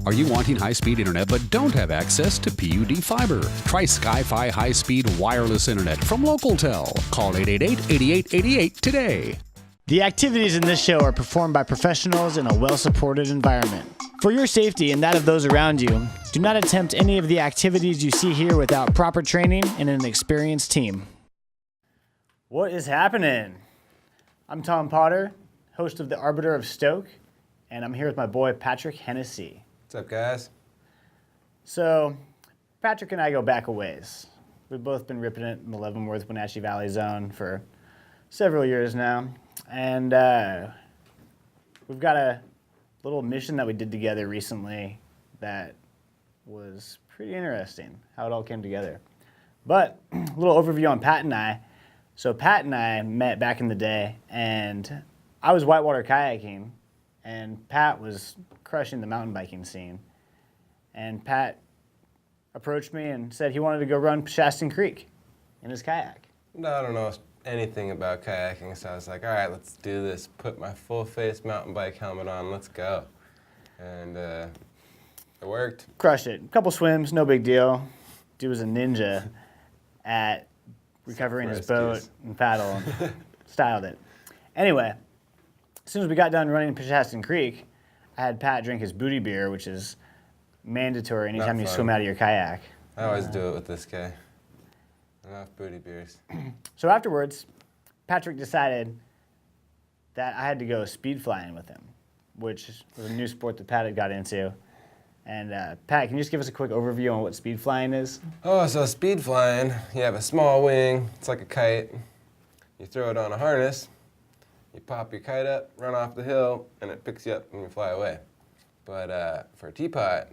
Are you wanting high-speed internet but don't have access to PUD fiber? Try Sky-Fi high-speed wireless internet from LocalTel. Call 888-8888 today. The activities in this show are performed by professionals in a well-supported environment. For your safety and that of those around you, do not attempt any of the activities you see here without proper training and an experienced team. What is happening? I'm Tom Potter, host of The Arbiter of Stoke, and I'm here with my boy Patrick Hennessy. What's up, guys? So, Patrick and I go back a ways. We've both been ripping it in the Leavenworth-Wenatchee Valley zone for several years now. And we've got a little mission that we did together recently that was pretty interesting, how it all came together. But a little overview on Pat and I. So Pat and I met back in the day, and I was whitewater kayaking, and Pat was crushing the mountain biking scene. And Pat approached me and said he wanted to go run Shaston Creek in his kayak. No, I don't know anything about kayaking, so I was like, all right, let's do this. Put my full-face mountain bike helmet on, let's go. And it worked. Crushed it. A couple swims, no big deal. Dude was a ninja at recovering his boat and paddle and styled it. Anyway, as soon as we got done running Shaston Creek, I had Pat drink his booty beer, which is mandatory anytime you swim out of your kayak. I always do it with this guy. Enough booty beers. So afterwards, Patrick decided that I had to go speed flying with him, which was a new sport that Pat had got into. And Pat, can you just give us a quick overview on what speed flying is? Oh, so speed flying, you have a small wing, it's like a kite. You throw it on a harness, you pop your kite up, run off the hill, and it picks you up and you fly away. But for a teapot,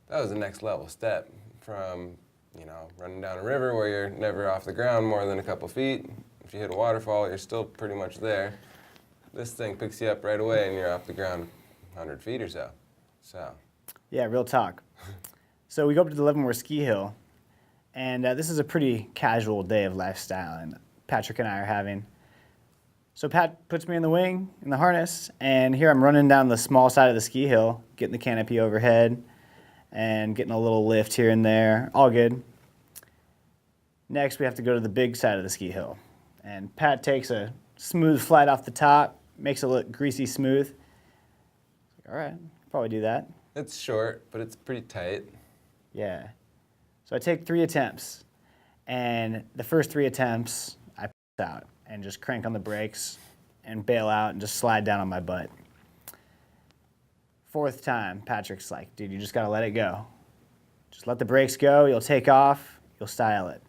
that was the next level step from, you know, running down a river where you're never off the ground more than a couple feet. If you hit a waterfall, you're still pretty much there. This thing picks you up right away and you're off the ground 100 feet or so. Yeah, real talk. So we go up to the Leavenworth ski hill, and this is a pretty casual day of lifestyle, and Patrick and I are having. So Pat puts me in the wing, in the harness, and here I'm running down the small side of the ski hill, getting the canopy overhead, and getting a little lift here and there, all good. Next, we have to go to the big side of the ski hill, and Pat takes a smooth flight off the top, makes it look greasy smooth. All right, probably do that. It's short, but it's pretty tight. Yeah. So I take 3 attempts, and the first 3 attempts, I pass out and just crank on the brakes and bail out and just slide down on my butt. 4th time, Patrick's like, dude, you just gotta let it go. Just let the brakes go, you'll take off, you'll style it.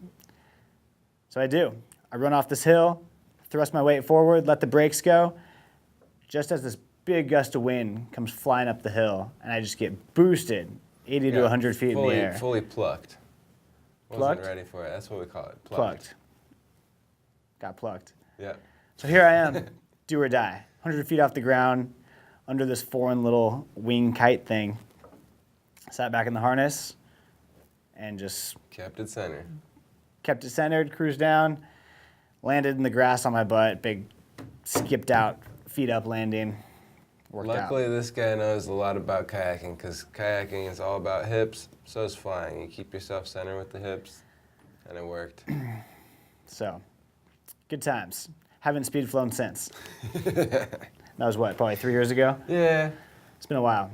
So I do. I run off this hill, thrust my weight forward, let the brakes go. Just as this big gust of wind comes flying up the hill, and I just get boosted 80 to 100 feet in the air. Fully plucked. Plucked? Wasn't ready for it. That's what we call it. Plucked. Got plucked. Yeah. So here I am, do or die, 100 feet off the ground, under this foreign little wing kite thing. Sat back in the harness, and just Kept it centered. kept it centered, cruised down, landed in the grass on my butt, big skipped out, feet up landing. Worked Luckily, out. this guy knows a lot about kayaking, because kayaking is all about hips, so is flying. You keep yourself centered with the hips, and it worked. So, good times. Haven't speed flown since. That was what, probably 3 years ago? Yeah. It's been a while.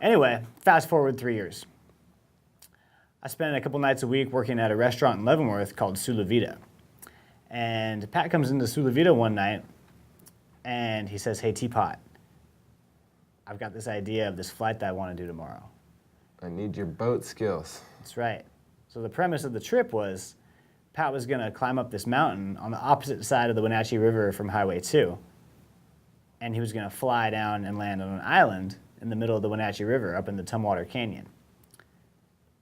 Anyway, fast forward 3 years. I spent a couple nights a week working at a restaurant in Leavenworth called Sula Vida. And Pat comes into Sula Vida one night, and he says, hey, Teapot, I've got this idea of this flight that I want to do tomorrow. I need your boat skills. That's right. So the premise of the trip was Pat was going to climb up this mountain on the opposite side of the Wenatchee River from Highway 2. And he was going to fly down and land on an island in the middle of the Wenatchee River up in the Tumwater Canyon.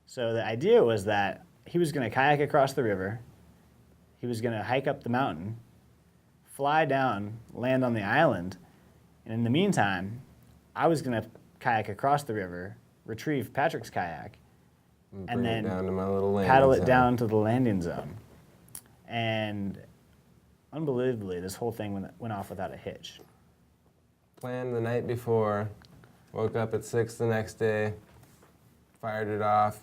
So the idea was that he was going to kayak across the river, he was going to hike up the mountain, fly down, land on the island, and in the meantime, I was going to kayak across the river, retrieve Patrick's kayak, and then down to my little landing paddle it zone. down to the landing zone. And unbelievably, this whole thing went off without a hitch. Planned the night before, woke up at 6 the next day, fired it off.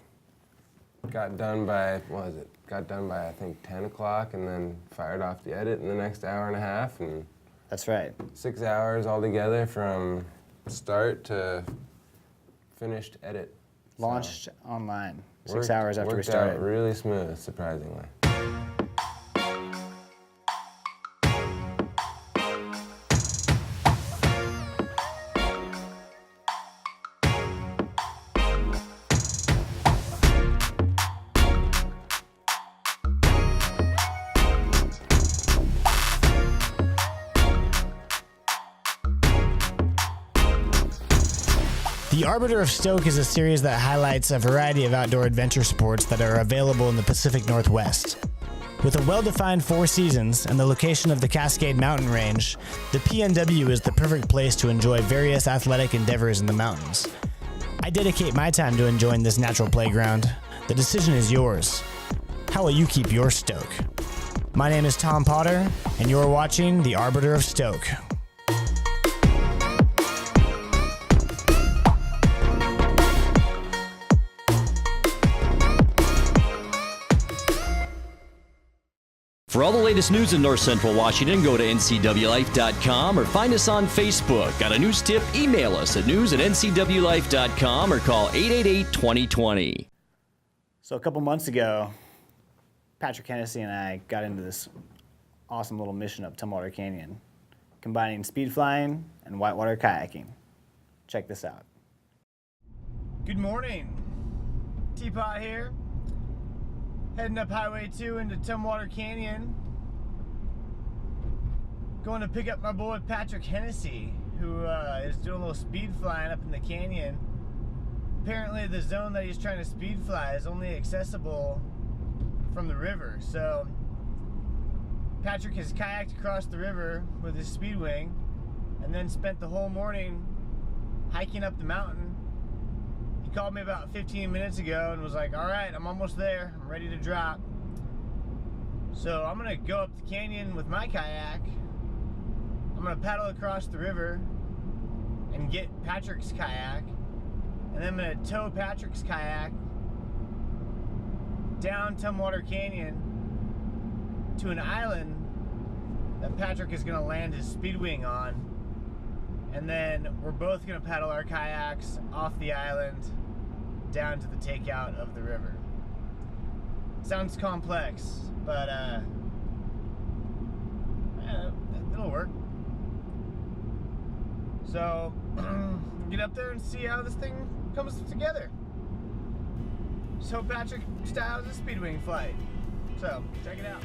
Got done by, what was it? Got done by, I think, 10 o'clock, and then fired off the edit in the next hour and a half. And That's right. 6 hours altogether from start to finished edit. Launched online 6 Worked- hours after we worked started. out really smooth, surprisingly. The Arbiter of Stoke is a series that highlights a variety of outdoor adventure sports that are available in the Pacific Northwest. With a well-defined 4 seasons and the location of the Cascade Mountain Range, the PNW is the perfect place to enjoy various athletic endeavors in the mountains. I dedicate my time to enjoying this natural playground. The decision is yours. How will you keep your Stoke? My name is Tom Potter, and you're watching The Arbiter of Stoke. For all the latest news in North Central Washington, go to ncwlife.com or find us on Facebook. Got a news tip? Email us at news@ncwlife.com or call 888-2020. So a couple months ago, Patrick Hennessy and I got into this awesome little mission up Tumwater Canyon, combining speed flying and whitewater kayaking. Check this out. Good morning. Teapot here. Heading up Highway 2 into Tumwater Canyon. Going to pick up my boy Patrick Hennessy, who is doing a little speed flying up in the canyon. Apparently the zone that he's trying to speed fly is only accessible from the river. So Patrick has kayaked across the river with his speed wing and then spent the whole morning hiking up the mountain. He called me about 15 minutes ago and was like, all right, I'm almost there. I'm ready to drop. So I'm gonna go up the canyon with my kayak. I'm gonna paddle across the river and get Patrick's kayak. And then I'm gonna tow Patrick's kayak down Tumwater Canyon to an island that Patrick is gonna land his speed wing on. And then we're both gonna paddle our kayaks off the island down to the takeout of the river. Sounds complex, but it'll work. So get up there and see how this thing comes together. So Patrick styles a speed wing flight. So check it out.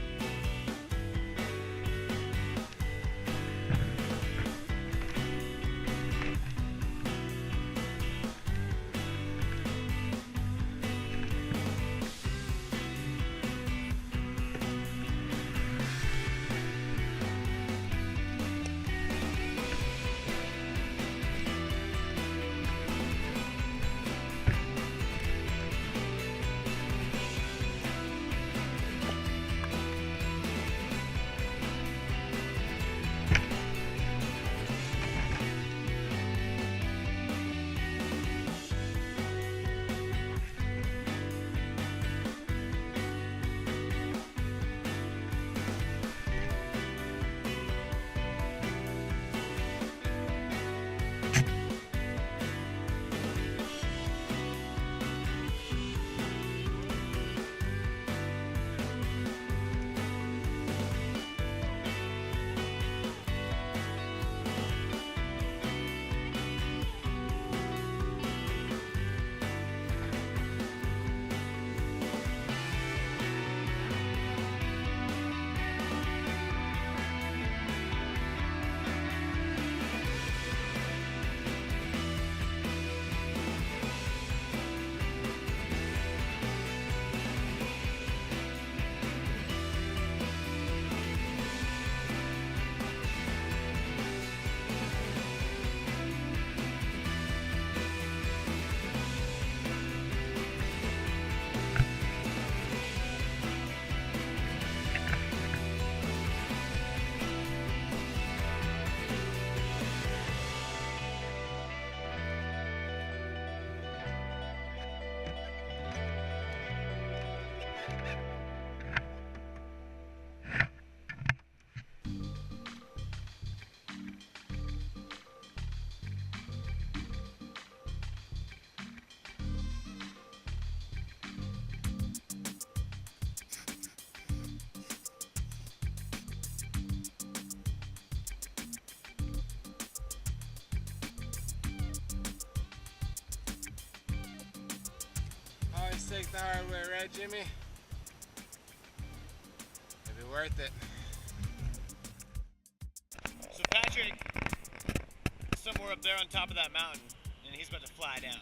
take the hard way, right, Jimmy? It'll be worth it. So Patrick is somewhere up there on top of that mountain, and he's about to fly down.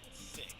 That's sick.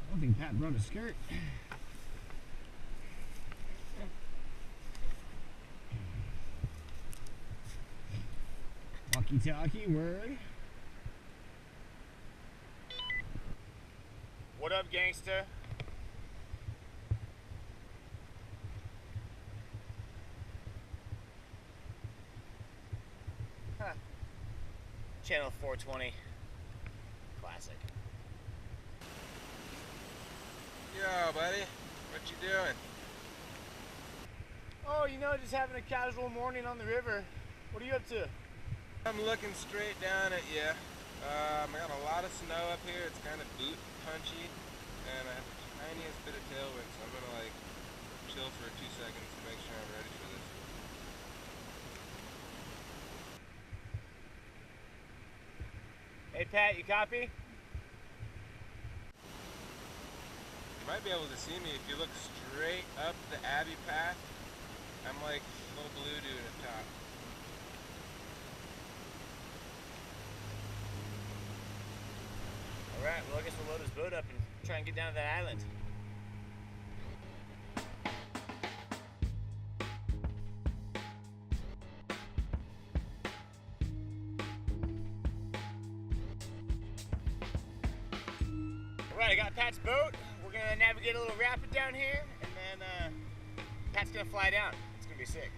I don't think Pat brought a skirt. Walkie-talkie, word. What up, gangster? Huh. Channel 420. Classic. Yo, buddy, what you doing? Oh, you know, just having a casual morning on the river. What are you up to? I'm looking straight down at you. I got a lot of snow up here. It's kind of boot punchy, and I have the tiniest bit of tailwind, so I'm gonna like chill for 2 seconds to make sure I'm ready for this. Hey, Pat, you copy? You might be able to see me if you look straight up the Abbey path. I'm like a little blue dude at top. Alright, well I guess we'll load his boat up and try and get down to that island. Alright, I got Pat's boat. We're gonna navigate a little rapid down here, and then Pat's gonna fly down. It's gonna be sick.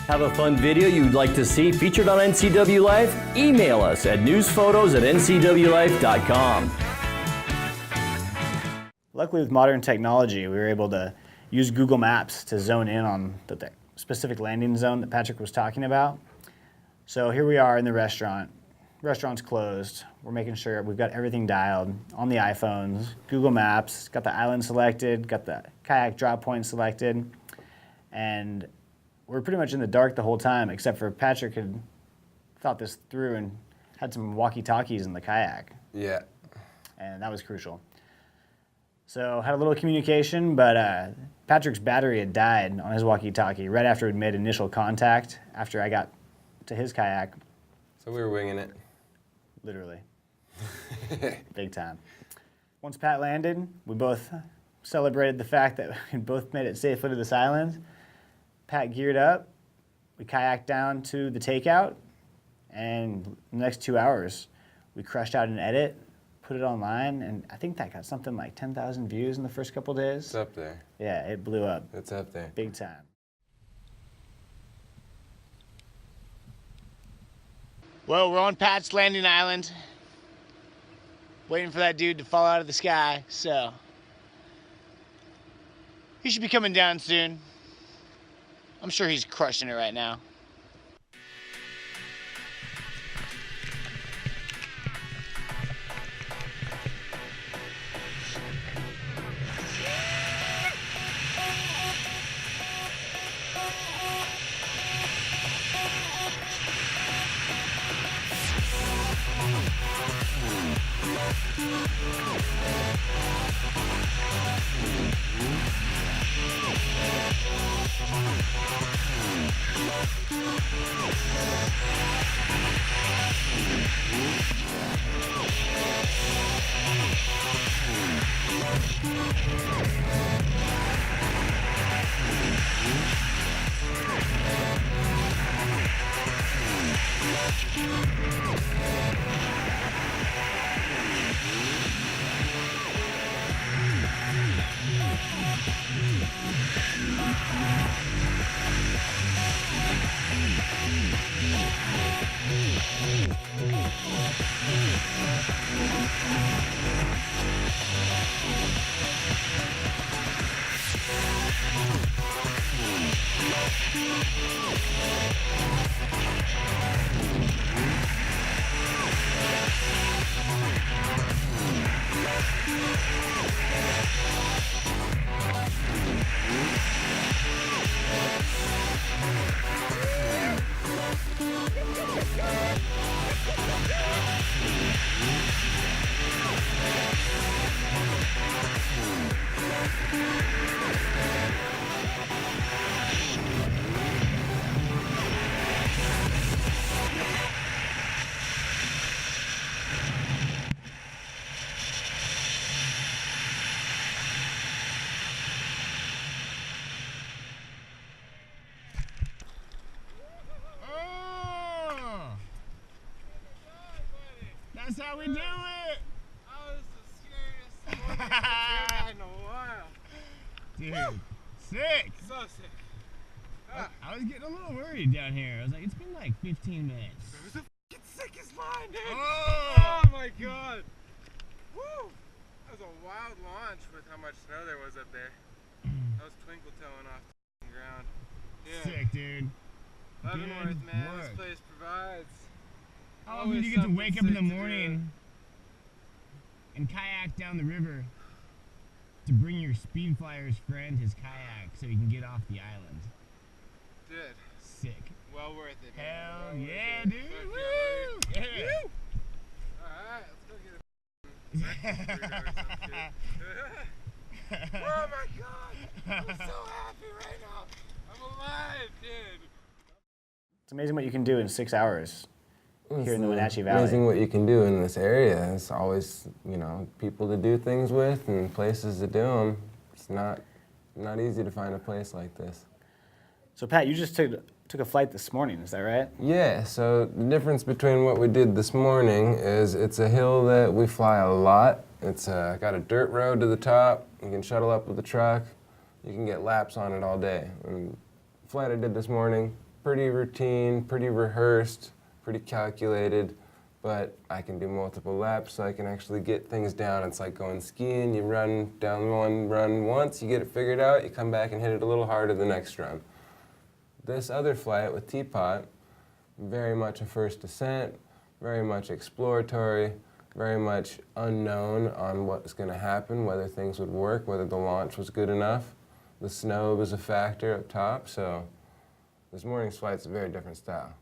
Have a fun video you'd like to see featured on NCW Life? Email us at newsphotos@ncwlife.com. Luckily, with modern technology, we were able to use Google Maps to zone in on specific landing zone that Patrick was talking about. So here we are in the restaurant. Restaurant's closed. We're making sure we've got everything dialed on the iPhones, Google Maps, got the island selected, got the kayak drop point selected, and we're pretty much in the dark the whole time, except for Patrick had thought this through and had some walkie-talkies in the kayak. Yeah. And that was crucial. So had a little communication, but Patrick's battery had died on his walkie-talkie right after we'd made initial contact after I got to his kayak. So we were winging it. Literally. Big time. Once Pat landed, we both celebrated the fact that we both made it safely to this island. Pat geared up. We kayaked down to the takeout, and the next 2 hours, we crushed out an edit, put it online, and I think that got something like 10,000 views in the first couple days. It's up there. Yeah, it blew up. It's up there. Big time. Well, we're on Pat's Landing Island, waiting for that dude to fall out of the sky, so he should be coming down soon. I'm sure he's crushing it right now. That's how we do it! That was the scariest morning I've had in a while. Dude, sick! So sick. I was getting a little worried down here. I was like, it's been like 15 minutes. It was the fucking sickest line, dude. Oh! Oh my god. Woo! That was a wild launch with how much snow there was up there. That was twinkle toeing off the ground. Yeah. Sick, dude. Leavenworth, Good man. work. This place provides. How often do you get to wake up in the morning and kayak down the river to bring your speed flyer's friend his kayak so he can get off the island? Dude, Sick. well worth it. Hell Man. Well yeah, worth it. dude. Fuck Woo! yeah, Yeah. buddy. Alright, let's go get a breakfast burrito or some shit. Oh my god! I'm so happy right now. I'm alive, dude. It's amazing what you can do in 6 hours here in the Wenatchee Valley. Amazing what you can do in this area. There's always, you know, people to do things with and places to do them. It's not easy to find a place like this. So Pat, you just took a flight this morning, is that right? Yeah, so the difference between what we did this morning is it's a hill that we fly a lot. It's got a dirt road to the top. You can shuttle up with the truck. You can get laps on it all day. And the flight I did this morning, pretty routine, pretty rehearsed, pretty calculated, but I can do multiple laps so I can actually get things down. It's like going skiing. You run down one run once, you get it figured out, you come back and hit it a little harder the next run. this other flight with Teapot, very much a first descent, very much exploratory, very much unknown on what's going to happen, whether things would work, whether the launch was good enough. The snow was a factor up top, so this morning's flight's a very different style.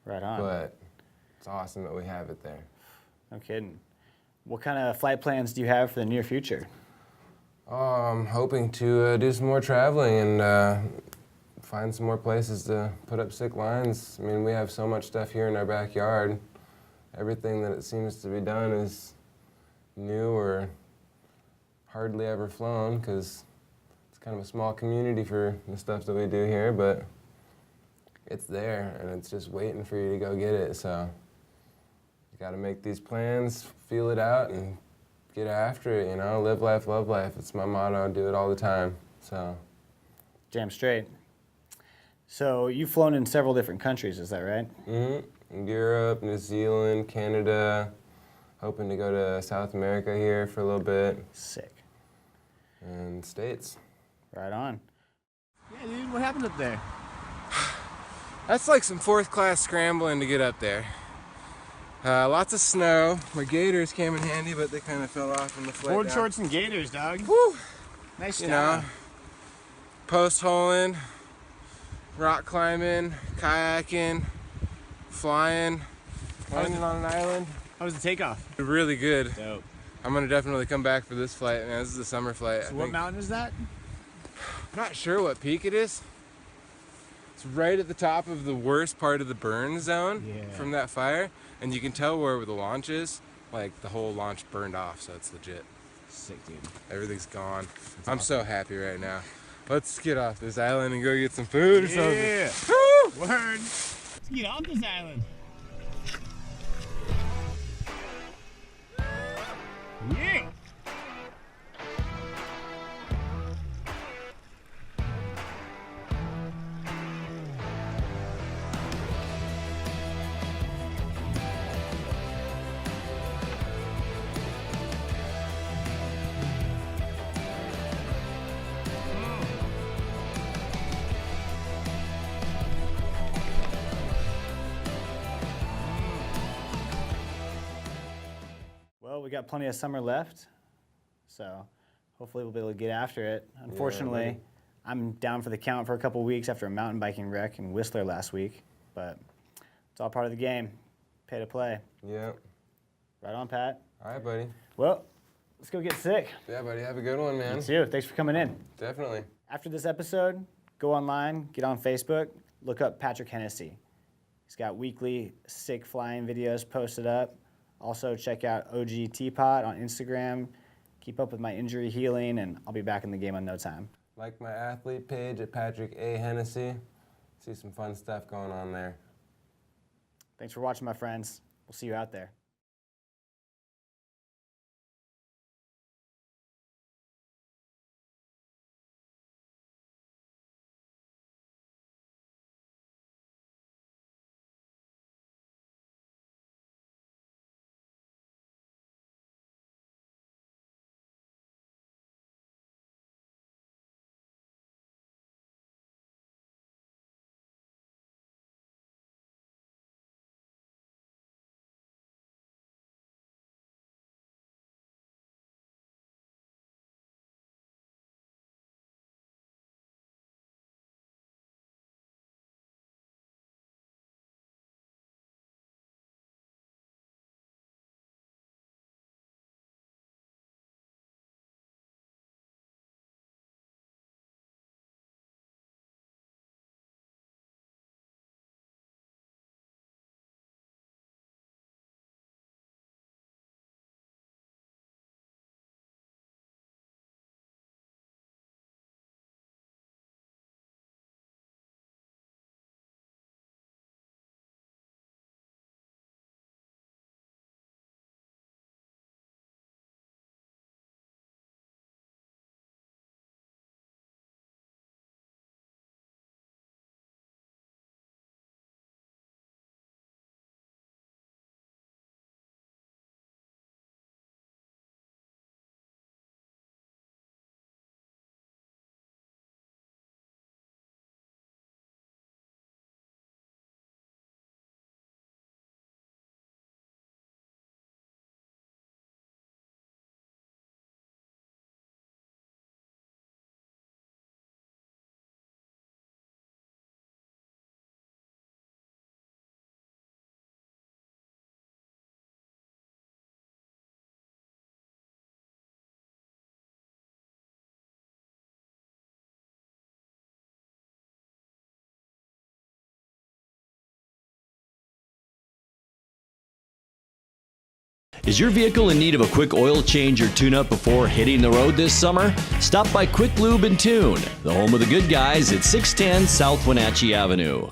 Right on. But it's awesome that we have it there. No kidding. What kind of flight plans do you have for the near future? I'm hoping to do some more traveling and find some more places to put up sick lines. I mean, we have so much stuff here in our backyard. Everything that it seems to be done is new or hardly ever flown, because it's kind of a small community for the stuff that we do here, but it's there and it's just waiting for you to go get it. So you got to make these plans, feel it out, and get after it, you know? Live life, love life. It's my motto. I do it all the time. So Damn straight. So you've flown in several different countries, is that right? Europe, New Zealand, Canada, hoping to go to South America here for a little bit, Sick. and States. Right on. Yeah, dude, what happened up there? That's like some fourth class scrambling to get up there. Lots of snow. My gaiters came in handy, but they kind of fell off in the flight Board down. shorts and gaiters, dog. Woo! Nice You style. know, post holing, rock climbing, kayaking, flying, landing on an island. How was the takeoff? Really good. Dope. I'm gonna definitely come back for this flight, man. This is a summer flight. So what mountain is that? I'm not sure what peak it is. It's right at the top of the worst part of the burn zone from that fire, and you can tell where the launch is. Like, the whole launch burned off, so it's legit. Sick, dude. Everything's gone. I'm so happy right now. Let's get off this island and go get some food or something. Yeah. Woo! Word. Let's get off this island. Yeah. Well, we got plenty of summer left, so hopefully we'll be able to get after it. Unfortunately, I'm down for the count for a couple weeks after a mountain biking wreck in Whistler last week, but it's all part of the game. Pay to play. Yep. Right on, Pat. All right, buddy. Well, let's go get sick. Yeah, buddy. Have a good one, man. You too. Thanks for coming in. Definitely. After this episode, go online, get on Facebook, look up Patrick Hennessy. He's got weekly sick flying videos posted up. Also, check out OG Teapot on Instagram. Keep up with my injury healing, and I'll be back in the game in no time. Like my athlete page at Patrick A. Hennessy. See some fun stuff going on there. Thanks for watching, my friends. We'll see you out there. Is your vehicle in need of a quick oil change or tune-up before hitting the road this summer? Stop by Quick Lube and Tune, the home of the good guys at 610 South Wenatchee Avenue.